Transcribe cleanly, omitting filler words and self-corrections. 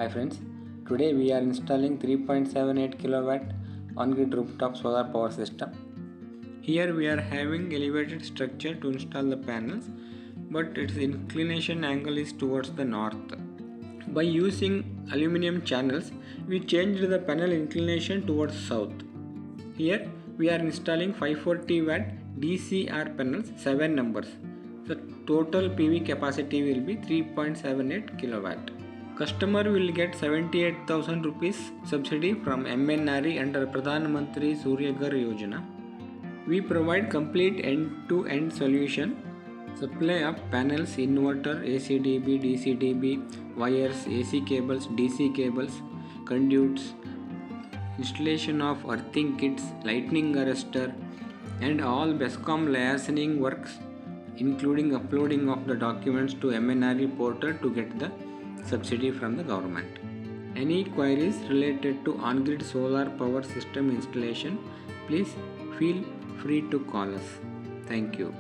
Hi friends, today we are installing 3.78 kilowatt on-grid rooftop solar power system. Here we are having elevated structure to install the panels, but its inclination angle is towards the north. By using aluminum channels, we changed the panel inclination towards south. Here we are installing 540 watt DCR panels, 7 numbers. The total PV capacity will be 3.78 kilowatt. Customer will get 78,000 rupees subsidy from MNRE under Pradhan Mantri Surya Ghar Yojana. We provide complete end-to-end solution, supply of panels, inverter, AC/DB, DC/DB, wires, AC cables, DC cables, conduits, installation of earthing kits, lightning arrestor, and all BESCOM licensing works, including uploading of the documents to MNRE portal to get the subsidy from the government. Any queries related to on-grid solar power system installation, please feel free to call us. Thank you.